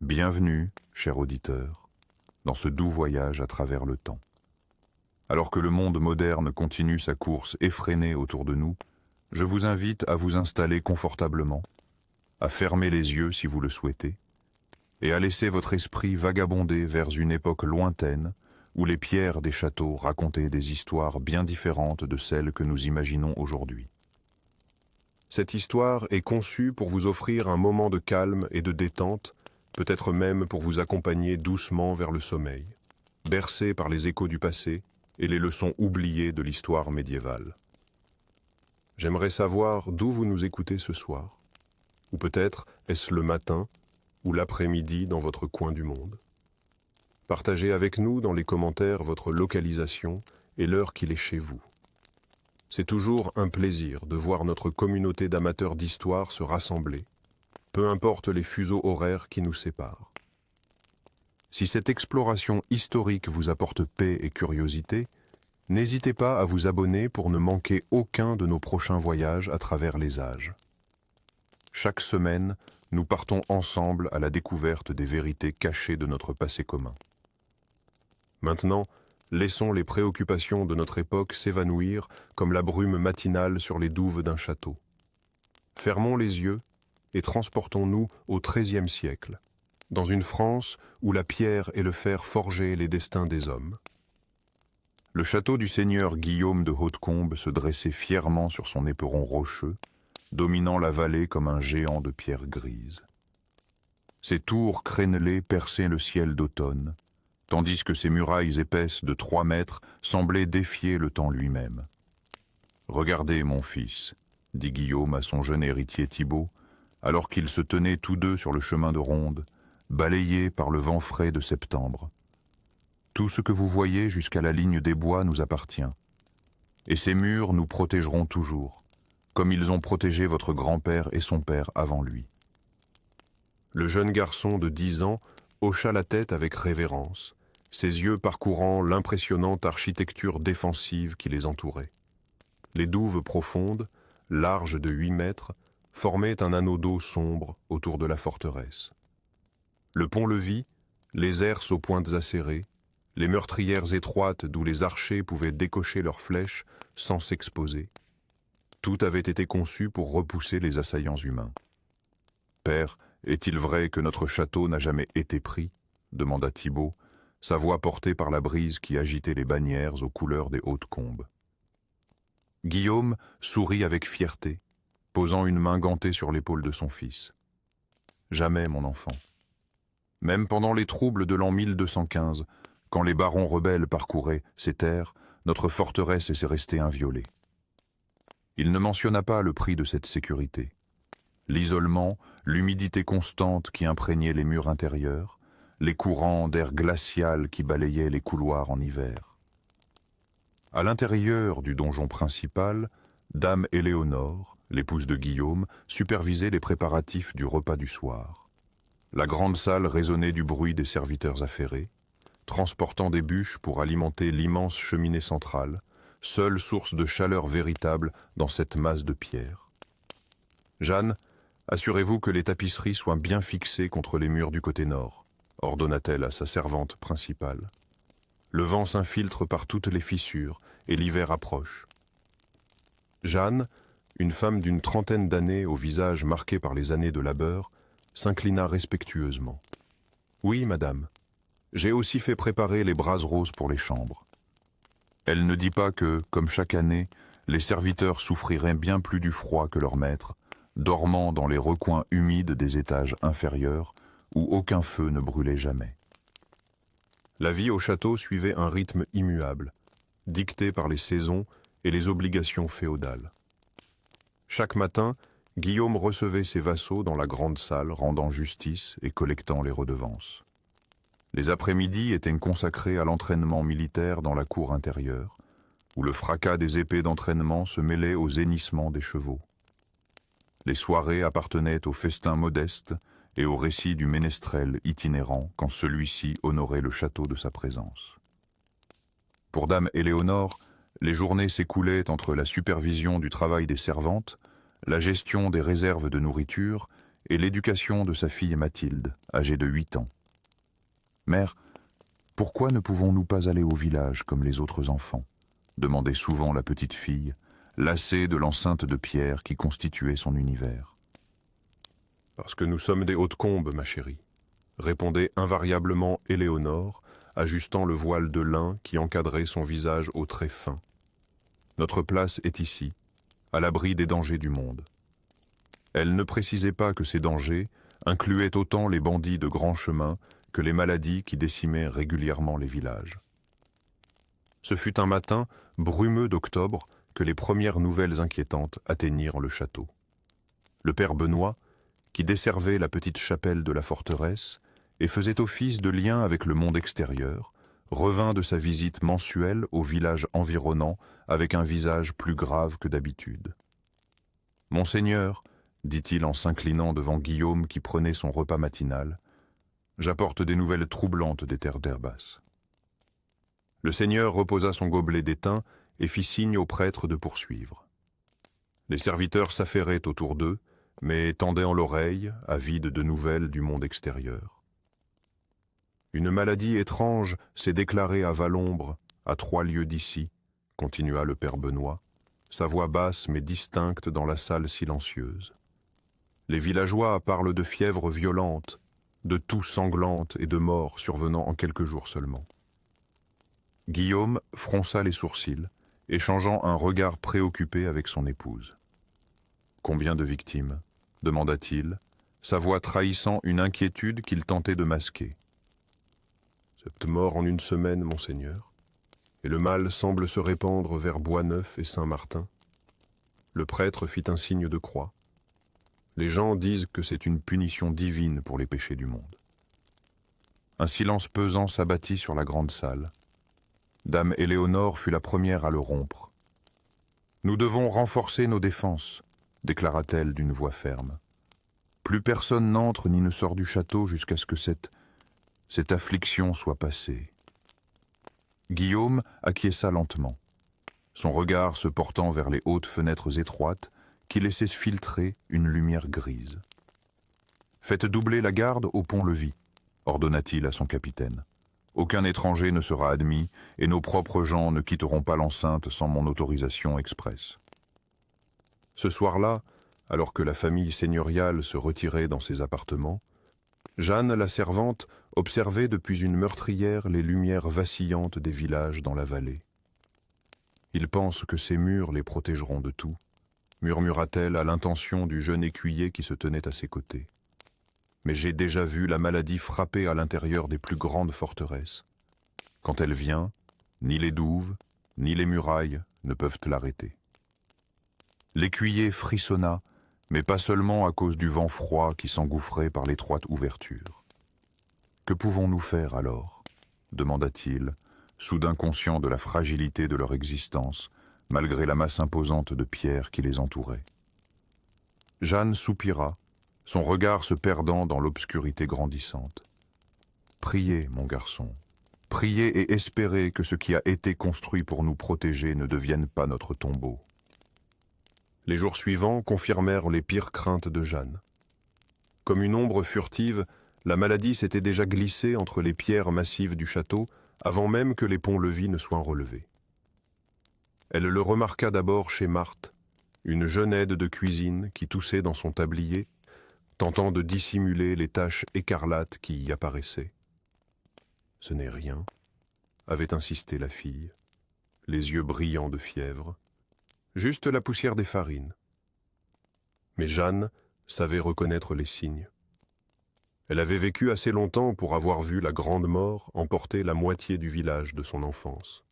Bienvenue, cher auditeur, dans ce doux voyage à travers le temps. Alors que le monde moderne continue sa course effrénée autour de nous, je vous invite à vous installer confortablement, à fermer les yeux si vous le souhaitez, et à laisser votre esprit vagabonder vers une époque lointaine où les pierres des châteaux racontaient des histoires bien différentes de celles que nous imaginons aujourd'hui. Cette histoire est conçue pour vous offrir un moment de calme et de détente, peut-être même pour vous accompagner doucement vers le sommeil, bercé par les échos du passé et les leçons oubliées de l'histoire médiévale. J'aimerais savoir d'où vous nous écoutez ce soir, ou peut-être est-ce le matin ou l'après-midi dans votre coin du monde. Partagez avec nous dans les commentaires votre localisation et l'heure qu'il est chez vous. C'est toujours un plaisir de voir notre communauté d'amateurs d'histoire se rassembler, peu importe les fuseaux horaires qui nous séparent. Si cette exploration historique vous apporte paix et curiosité, n'hésitez pas à vous abonner pour ne manquer aucun de nos prochains voyages à travers les âges. Chaque semaine, nous partons ensemble à la découverte des vérités cachées de notre passé commun. Maintenant, laissons les préoccupations de notre époque s'évanouir comme la brume matinale sur les douves d'un château. Fermons les yeux et transportons-nous au XIIIe siècle, dans une France où la pierre et le fer forgeaient les destins des hommes. Le château du seigneur Guillaume de Hautecombe se dressait fièrement sur son éperon rocheux, dominant la vallée comme un géant de pierre grise. Ses tours crénelées perçaient le ciel d'automne, tandis que ses murailles épaisses de 3 mètres semblaient défier le temps lui-même. « Regardez, mon fils, » dit Guillaume à son jeune héritier Thibaut, alors qu'ils se tenaient tous deux sur le chemin de ronde, balayés par le vent frais de septembre. « Tout ce que vous voyez jusqu'à la ligne des bois nous appartient, et ces murs nous protégeront toujours, comme ils ont protégé votre grand-père et son père avant lui. » Le jeune garçon de 10 ans hocha la tête avec révérence, ses yeux parcourant l'impressionnante architecture défensive qui les entourait. Les douves profondes, larges de 8 mètres, formaient un anneau d'eau sombre autour de la forteresse. Le pont-levis, les herses aux pointes acérées, les meurtrières étroites d'où les archers pouvaient décocher leurs flèches sans s'exposer, tout avait été conçu pour repousser les assaillants humains. « Père, est-il vrai que notre château n'a jamais été pris ?» demanda Thibaut, sa voix portée par la brise qui agitait les bannières aux couleurs des Hautes-Combes. Guillaume sourit avec fierté, posant une main gantée sur l'épaule de son fils. « Jamais, mon enfant. Même pendant les troubles de l'an 1215, quand les barons rebelles parcouraient ces terres, notre forteresse est restée inviolée. » Il ne mentionna pas le prix de cette sécurité. L'isolement, l'humidité constante qui imprégnait les murs intérieurs, les courants d'air glacial qui balayaient les couloirs en hiver. À l'intérieur du donjon principal, Dame Éléonore, l'épouse de Guillaume, supervisait les préparatifs du repas du soir. La grande salle résonnait du bruit des serviteurs affairés, transportant des bûches pour alimenter l'immense cheminée centrale, seule source de chaleur véritable dans cette masse de pierre. « Jeanne, assurez-vous que les tapisseries soient bien fixées contre les murs du côté nord, » ordonna-t-elle à sa servante principale. « Le vent s'infiltre par toutes les fissures et l'hiver approche. » Jeanne, une femme d'une 30aine d'années au visage marqué par les années de labeur, s'inclina respectueusement. « Oui, madame, j'ai aussi fait préparer les braises roses pour les chambres. » Elle ne dit pas que, comme chaque année, les serviteurs souffriraient bien plus du froid que leurs maîtres, dormant dans les recoins humides des étages inférieurs, où aucun feu ne brûlait jamais. La vie au château suivait un rythme immuable, dicté par les saisons et les obligations féodales. Chaque matin, Guillaume recevait ses vassaux dans la grande salle, rendant justice et collectant les redevances. Les après-midi étaient consacrés à l'entraînement militaire dans la cour intérieure, où le fracas des épées d'entraînement se mêlait aux hennissements des chevaux. Les soirées appartenaient aux festins modestes et au récit du ménestrel itinérant quand celui-ci honorait le château de sa présence. Pour Dame Éléonore, les journées s'écoulaient entre la supervision du travail des servantes, la gestion des réserves de nourriture et l'éducation de sa fille Mathilde, âgée de 8 ans. « Mère, pourquoi ne pouvons-nous pas aller au village comme les autres enfants ?» demandait souvent la petite fille, lassée de l'enceinte de pierre qui constituait son univers. « Parce que nous sommes des Hautes-Combes, ma chérie », répondait invariablement Éléonore, ajustant le voile de lin qui encadrait son visage aux traits fins. « Notre place est ici, à l'abri des dangers du monde. » Elle ne précisait pas que ces dangers incluaient autant les bandits de grand chemin que les maladies qui décimaient régulièrement les villages. Ce fut un matin brumeux d'octobre que les premières nouvelles inquiétantes atteignirent le château. Le père Benoît, qui desservait la petite chapelle de la forteresse et faisait office de lien avec le monde extérieur, revint de sa visite mensuelle au village environnant avec un visage plus grave que d'habitude. « Monseigneur, dit-il en s'inclinant devant Guillaume qui prenait son repas matinal, j'apporte des nouvelles troublantes des terres d'Herbas. » Le seigneur reposa son gobelet d'étain et fit signe au prêtre de poursuivre. Les serviteurs s'affairaient autour d'eux, mais tendaient en l'oreille, avides de nouvelles du monde extérieur. Une maladie étrange s'est déclarée à Valombre, à 3 lieues d'ici, continua le père Benoît, sa voix basse mais distincte dans la salle silencieuse. Les villageois parlent de fièvres violentes, de toux sanglantes et de morts survenant en quelques jours seulement. Guillaume fronça les sourcils, échangeant un regard préoccupé avec son épouse. « Combien de victimes ?» demanda-t-il, sa voix trahissant une inquiétude qu'il tentait de masquer. « 7 morts en 1 semaine, monseigneur, et le mal semble se répandre vers Boisneuf et Saint-Martin. » Le prêtre fit un signe de croix. Les gens disent que c'est une punition divine pour les péchés du monde. Un silence pesant s'abattit sur la grande salle. Dame Éléonore fut la première à le rompre. « Nous devons renforcer nos défenses, » déclara-t-elle d'une voix ferme. « Plus personne n'entre ni ne sort du château jusqu'à ce que cette affliction soit passée. » Guillaume acquiesça lentement, son regard se portant vers les hautes fenêtres étroites qui laissaient filtrer une lumière grise. « Faites doubler la garde au pont-levis, » ordonna-t-il à son capitaine. « Aucun étranger ne sera admis et nos propres gens ne quitteront pas l'enceinte sans mon autorisation expresse. » Ce soir-là, alors que la famille seigneuriale se retirait dans ses appartements, Jeanne, la servante, observait depuis une meurtrière les lumières vacillantes des villages dans la vallée. « Ils pensent que ces murs les protégeront de tout, » murmura-t-elle à l'intention du jeune écuyer qui se tenait à ses côtés. « Mais j'ai déjà vu la maladie frapper à l'intérieur des plus grandes forteresses. Quand elle vient, ni les douves, ni les murailles ne peuvent l'arrêter. » L'écuyer frissonna, mais pas seulement à cause du vent froid qui s'engouffrait par l'étroite ouverture. « Que pouvons-nous faire alors ?» demanda-t-il, soudain conscient de la fragilité de leur existence, malgré la masse imposante de pierres qui les entourait. Jeanne soupira, son regard se perdant dans l'obscurité grandissante. « Priez, mon garçon, priez et espérez que ce qui a été construit pour nous protéger ne devienne pas notre tombeau. » Les jours suivants confirmèrent les pires craintes de Jeanne. Comme une ombre furtive, la maladie s'était déjà glissée entre les pierres massives du château avant même que les ponts-levis ne soient relevés. Elle le remarqua d'abord chez Marthe, une jeune aide de cuisine qui toussait dans son tablier, tentant de dissimuler les taches écarlates qui y apparaissaient. « Ce n'est rien », avait insisté la fille, les yeux brillants de fièvre. Juste la poussière des farines. Mais Jeanne savait reconnaître les signes. Elle avait vécu assez longtemps pour avoir vu la grande mort emporter la moitié du village de son enfance.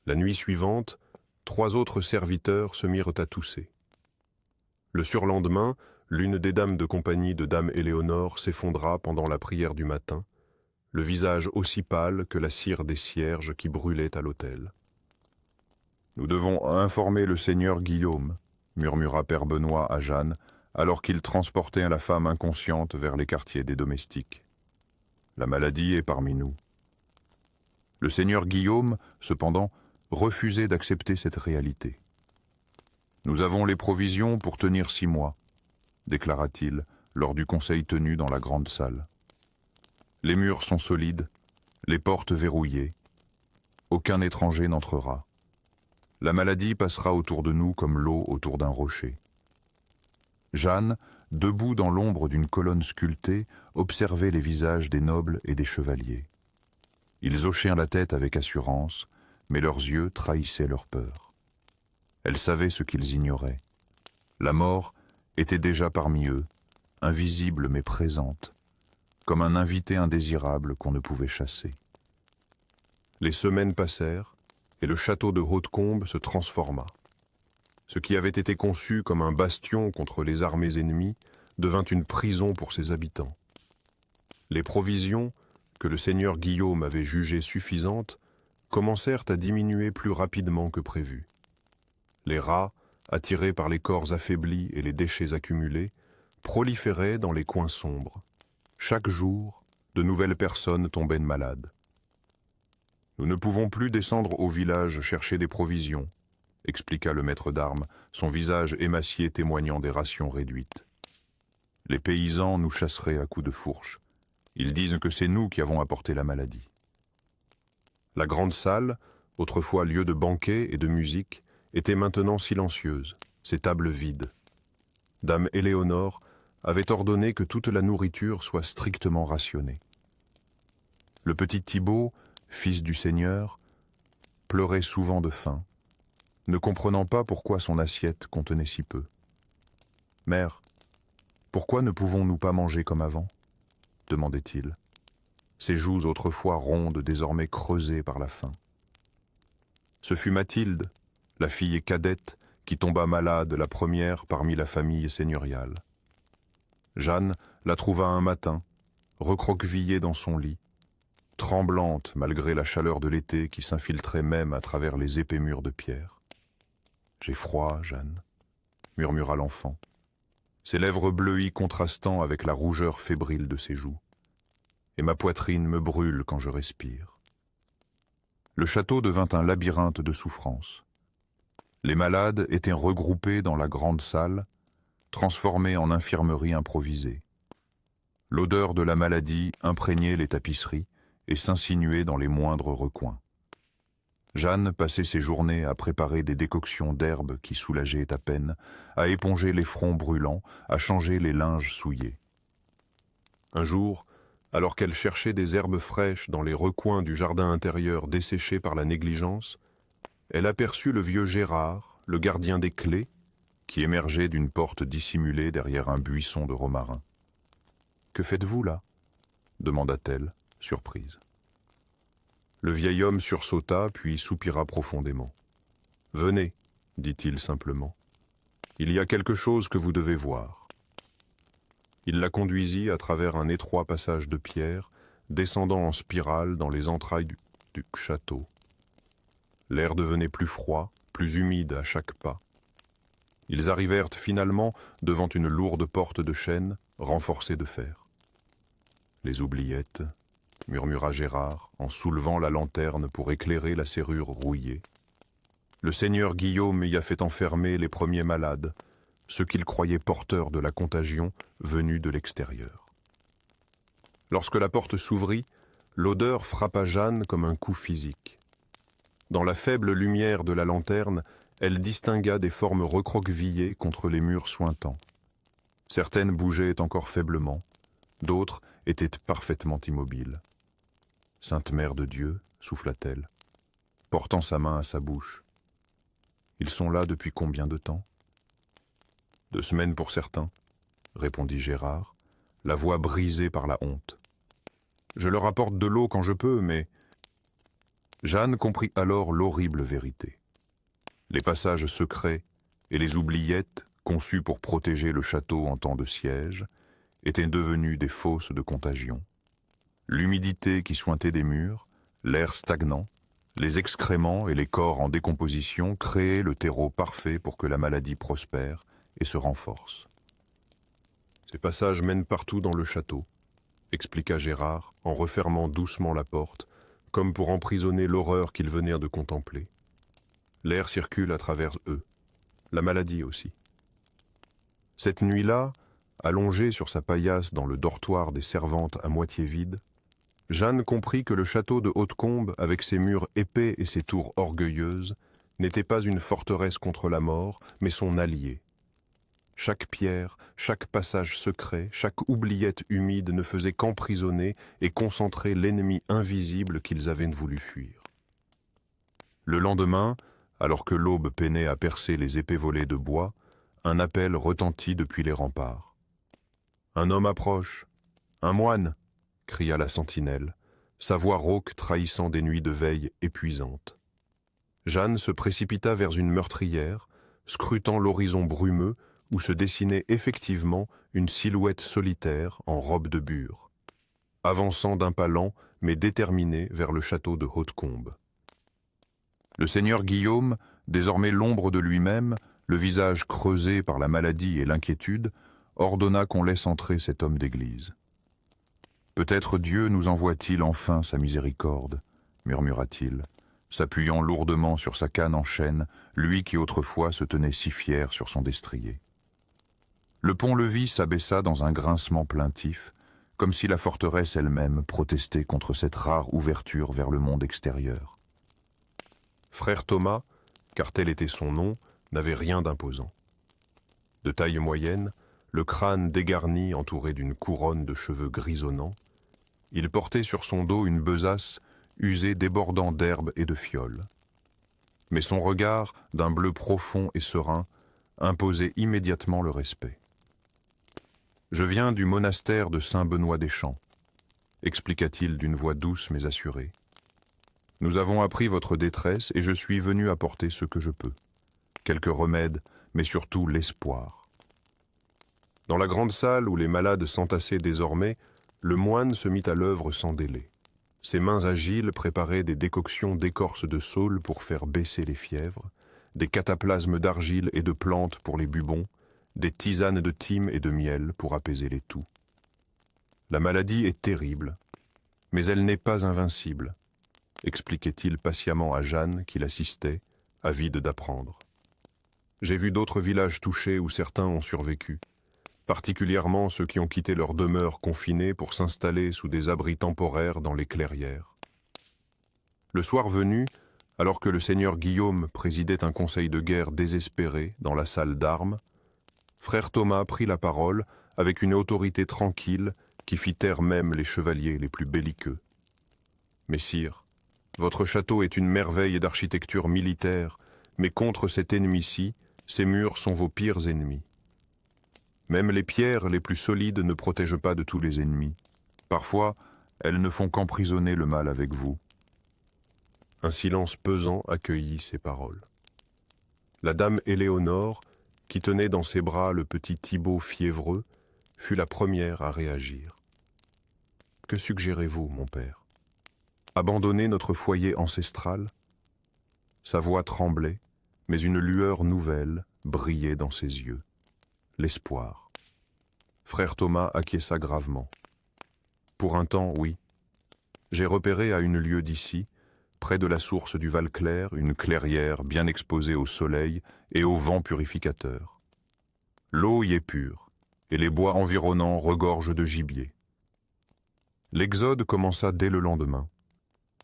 La nuit suivante, 3 autres serviteurs se mirent à tousser. Le surlendemain, l'une des dames de compagnie de dame Éléonore s'effondra pendant la prière du matin, le visage aussi pâle que la cire des cierges qui brûlaient à l'autel. « Nous devons informer le seigneur Guillaume, » murmura père Benoît à Jeanne, alors qu'il transportait la femme inconsciente vers les quartiers des domestiques. « La maladie est parmi nous. » Le seigneur Guillaume, cependant, refusait d'accepter cette réalité. « Nous avons les provisions pour tenir 6 mois, » déclara-t-il, lors du conseil tenu dans la grande salle. Les murs sont solides, les portes verrouillées. Aucun étranger n'entrera. La maladie passera autour de nous comme l'eau autour d'un rocher. Jeanne, debout dans l'ombre d'une colonne sculptée, observait les visages des nobles et des chevaliers. Ils hochaient la tête avec assurance, mais leurs yeux trahissaient leur peur. Elle savait ce qu'ils ignoraient. La mort était déjà parmi eux, invisible mais présente, comme un invité indésirable qu'on ne pouvait chasser. Les semaines passèrent, et le château de Hautecombe se transforma. Ce qui avait été conçu comme un bastion contre les armées ennemies devint une prison pour ses habitants. Les provisions, que le seigneur Guillaume avait jugées suffisantes, commencèrent à diminuer plus rapidement que prévu. Les rats, attirés par les corps affaiblis et les déchets accumulés, proliféraient dans les coins sombres. Chaque jour, de nouvelles personnes tombaient malades. « Nous ne pouvons plus descendre au village chercher des provisions », expliqua le maître d'armes, son visage émacié témoignant des rations réduites. « Les paysans nous chasseraient à coups de fourche. Ils disent que c'est nous qui avons apporté la maladie. » La grande salle, autrefois lieu de banquet et de musique, était maintenant silencieuse, ses tables vides. Dame Éléonore avait ordonné que toute la nourriture soit strictement rationnée. Le petit Thibaut, fils du Seigneur, pleurait souvent de faim, ne comprenant pas pourquoi son assiette contenait si peu. « Mère, pourquoi ne pouvons-nous pas manger comme avant ?» demandait-il. Ses joues autrefois rondes, désormais creusées par la faim. Ce fut Mathilde, la fille cadette, qui tomba malade la première parmi la famille seigneuriale. Jeanne la trouva un matin, recroquevillée dans son lit, tremblante malgré la chaleur de l'été qui s'infiltrait même à travers les épais murs de pierre. « J'ai froid, Jeanne, » murmura l'enfant, ses lèvres bleuies contrastant avec la rougeur fébrile de ses joues. « Et ma poitrine me brûle quand je respire. » Le château devint un labyrinthe de souffrances. Les malades étaient regroupés dans la grande salle, transformés en infirmerie improvisée. L'odeur de la maladie imprégnait les tapisseries et s'insinuait dans les moindres recoins. Jeanne passait ses journées à préparer des décoctions d'herbes qui soulageaient à peine, à éponger les fronts brûlants, à changer les linges souillés. Un jour, alors qu'elle cherchait des herbes fraîches dans les recoins du jardin intérieur desséché par la négligence, elle aperçut le vieux Gérard, le gardien des clés, qui émergeait d'une porte dissimulée derrière un buisson de romarin. « Que faites-vous là » demanda-t-elle, surprise. Le vieil homme sursauta, puis soupira profondément. « Venez, dit-il simplement. Il y a quelque chose que vous devez voir. » Il la conduisit à travers un étroit passage de pierre, descendant en spirale dans les entrailles du château. L'air devenait plus froid, plus humide à chaque pas. Ils arrivèrent finalement devant une lourde porte de chêne, renforcée de fer. « Les oubliettes » murmura Gérard, en soulevant la lanterne pour éclairer la serrure rouillée. Le seigneur Guillaume y a fait enfermer les premiers malades, ceux qu'il croyait porteurs de la contagion venus de l'extérieur. Lorsque la porte s'ouvrit, l'odeur frappa Jeanne comme un coup physique. Dans la faible lumière de la lanterne, elle distingua des formes recroquevillées contre les murs suintants. Certaines bougeaient encore faiblement, d'autres étaient parfaitement immobiles. « Sainte Mère de Dieu » souffla-t-elle, portant sa main à sa bouche. « Ils sont là depuis combien de temps ?»« 2 semaines pour certains, » répondit Gérard, la voix brisée par la honte. « Je leur apporte de l'eau quand je peux, mais... » Jeanne comprit alors l'horrible vérité. Les passages secrets et les oubliettes, conçus pour protéger le château en temps de siège, étaient devenus des fosses de contagion. L'humidité qui suintait des murs, l'air stagnant, les excréments et les corps en décomposition créaient le terreau parfait pour que la maladie prospère et se renforce. « Ces passages mènent partout dans le château », expliqua Gérard en refermant doucement la porte, comme pour emprisonner l'horreur qu'ils venèrent de contempler. L'air circule à travers eux, la maladie aussi. Cette nuit-là, allongée sur sa paillasse dans le dortoir des servantes à moitié vide, Jeanne comprit que le château de Hautecombe, avec ses murs épais et ses tours orgueilleuses, n'était pas une forteresse contre la mort, mais son allié. Chaque pierre, chaque passage secret, chaque oubliette humide ne faisait qu'emprisonner et concentrer l'ennemi invisible qu'ils avaient voulu fuir. Le lendemain, alors que l'aube peinait à percer les épais volets de bois, un appel retentit depuis les remparts. « Un homme approche. Un moine !» cria la sentinelle, sa voix rauque trahissant des nuits de veille épuisantes. Jeanne se précipita vers une meurtrière, scrutant l'horizon brumeux où se dessinait effectivement une silhouette solitaire en robe de bure, avançant d'un pas lent mais déterminé vers le château de Hautecombe. Le seigneur Guillaume, désormais l'ombre de lui-même, le visage creusé par la maladie et l'inquiétude, ordonna qu'on laisse entrer cet homme d'église. « Peut-être Dieu nous envoie-t-il enfin sa miséricorde, » murmura-t-il, s'appuyant lourdement sur sa canne en chêne, lui qui autrefois se tenait si fier sur son destrier. Le pont-levis s'abaissa dans un grincement plaintif, comme si la forteresse elle-même protestait contre cette rare ouverture vers le monde extérieur. Frère Thomas, car tel était son nom, n'avait rien d'imposant. De taille moyenne, le crâne dégarni entouré d'une couronne de cheveux grisonnants, il portait sur son dos une besace usée débordant d'herbes et de fioles. Mais son regard, d'un bleu profond et serein, imposait immédiatement le respect. « Je viens du monastère de Saint-Benoît-des-Champs », expliqua-t-il d'une voix douce mais assurée. « Nous avons appris votre détresse et je suis venu apporter ce que je peux. Quelques remèdes, mais surtout l'espoir. » Dans la grande salle où les malades s'entassaient désormais, le moine se mit à l'œuvre sans délai. Ses mains agiles préparaient des décoctions d'écorce de saule pour faire baisser les fièvres, des cataplasmes d'argile et de plantes pour les bubons, des tisanes de thym et de miel pour apaiser les toux. La maladie est terrible, mais elle n'est pas invincible, expliquait-il patiemment à Jeanne qui l'assistait, avide d'apprendre. J'ai vu d'autres villages touchés où certains ont survécu, particulièrement ceux qui ont quitté leur demeure confinée pour s'installer sous des abris temporaires dans les clairières. Le soir venu, alors que le seigneur Guillaume présidait un conseil de guerre désespéré dans la salle d'armes, frère Thomas prit la parole avec une autorité tranquille qui fit taire même les chevaliers les plus belliqueux. « Messire, votre château est une merveille d'architecture militaire, mais contre cet ennemi-ci, ces murs sont vos pires ennemis. Même les pierres les plus solides ne protègent pas de tous les ennemis. Parfois, elles ne font qu'emprisonner le mal avec vous. » Un silence pesant accueillit ces paroles. La dame Éléonore, qui tenait dans ses bras le petit Thibaut fiévreux, fut la première à réagir. « Que suggérez-vous, mon père? Abandonner notre foyer ancestral ?» Sa voix tremblait, mais une lueur nouvelle brillait dans ses yeux. L'espoir. Frère Thomas acquiesça gravement. « Pour un temps, oui. J'ai repéré à une lieue d'ici, près de la source du Val-Clair, une clairière bien exposée au soleil et au vent purificateur. L'eau y est pure, et les bois environnants regorgent de gibier. » L'exode commença dès le lendemain.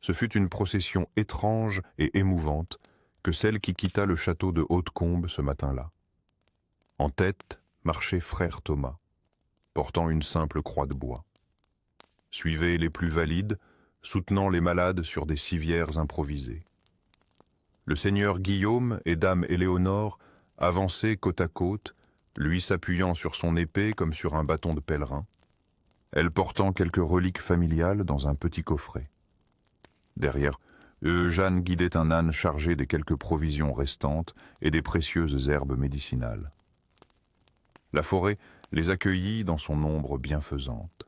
Ce fut une procession étrange et émouvante que celle qui quitta le château de Hautecombe ce matin-là. En tête marchait frère Thomas, portant une simple croix de bois. Suivaient les plus valides, soutenant les malades sur des civières improvisées. Le seigneur Guillaume et dame Éléonore avançaient côte à côte, lui s'appuyant sur son épée comme sur un bâton de pèlerin, elle portant quelques reliques familiales dans un petit coffret. Derrière eux, Jeanne guidait un âne chargé des quelques provisions restantes et des précieuses herbes médicinales. La forêt les accueillit dans son ombre bienfaisante.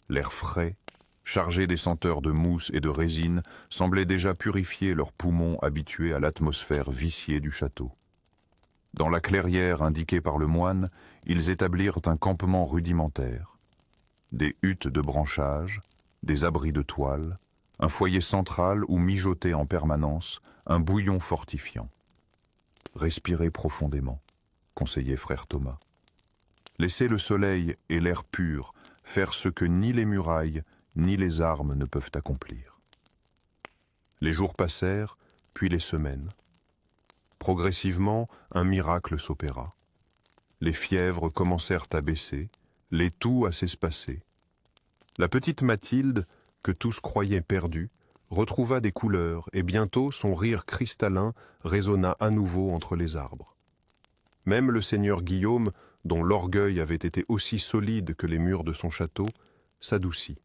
L'air frais, chargé des senteurs de mousse et de résine, semblait déjà purifier leurs poumons habitués à l'atmosphère viciée du château. Dans la clairière indiquée par le moine, ils établirent un campement rudimentaire. Des huttes de branchage, des abris de toile, un foyer central où mijotait en permanence un bouillon fortifiant. « Respirez profondément », conseillait frère Thomas. Laissez le soleil et l'air pur faire ce que ni les murailles ni les armes ne peuvent accomplir. Les jours passèrent, puis les semaines. Progressivement, un miracle s'opéra. Les fièvres commencèrent à baisser, les toux à s'espacer. La petite Mathilde, que tous croyaient perdue, retrouva des couleurs et bientôt son rire cristallin résonna à nouveau entre les arbres. Même le seigneur Guillaume, dont l'orgueil avait été aussi solide que les murs de son château, s'adoucit.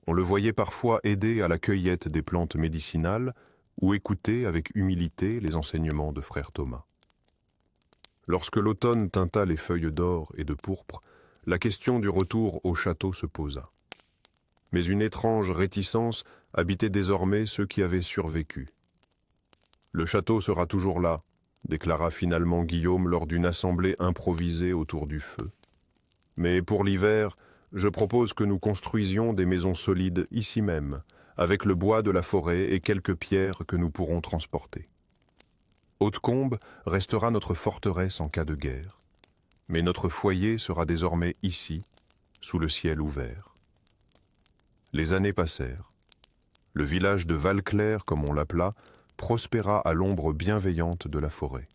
On le voyait parfois aider à la cueillette des plantes médicinales ou écouter avec humilité les enseignements de frère Thomas. Lorsque l'automne tinta les feuilles d'or et de pourpre, la question du retour au château se posa. Mais une étrange réticence habitait désormais ceux qui avaient survécu. « Le château sera toujours là », déclara finalement Guillaume lors d'une assemblée improvisée autour du feu. « Mais pour l'hiver, je propose que nous construisions des maisons solides ici même, avec le bois de la forêt et quelques pierres que nous pourrons transporter. Hautecombe restera notre forteresse en cas de guerre, mais notre foyer sera désormais ici, sous le ciel ouvert. » Les années passèrent. Le village de Valclair, comme on l'appela, prospéra à l'ombre bienveillante de la forêt.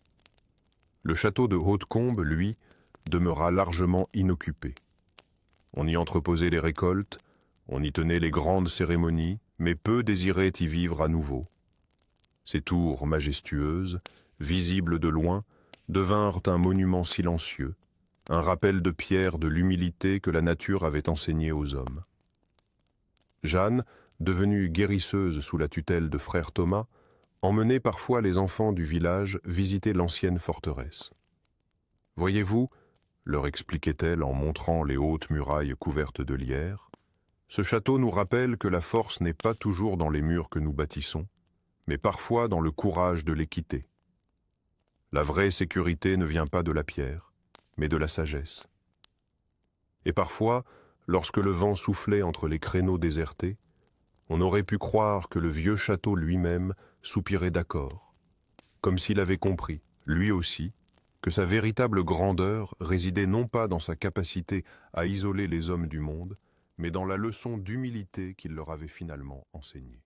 Le château de Hautecombe, lui, demeura largement inoccupé. On y entreposait les récoltes, on y tenait les grandes cérémonies, mais peu désiraient y vivre à nouveau. Ces tours majestueuses, visibles de loin, devinrent un monument silencieux, un rappel de pierre de l'humilité que la nature avait enseignée aux hommes. Jeanne, devenue guérisseuse sous la tutelle de frère Thomas, emmenait parfois les enfants du village visiter l'ancienne forteresse. « Voyez-vous, leur expliquait-elle en montrant les hautes murailles couvertes de lierre, ce château nous rappelle que la force n'est pas toujours dans les murs que nous bâtissons, mais parfois dans le courage de les quitter. La vraie sécurité ne vient pas de la pierre, mais de la sagesse. Et parfois, lorsque le vent soufflait entre les créneaux désertés, on aurait pu croire que le vieux château lui-même soupirait d'accord, comme s'il avait compris, lui aussi, que sa véritable grandeur résidait non pas dans sa capacité à isoler les hommes du monde, mais dans la leçon d'humilité qu'il leur avait finalement enseignée.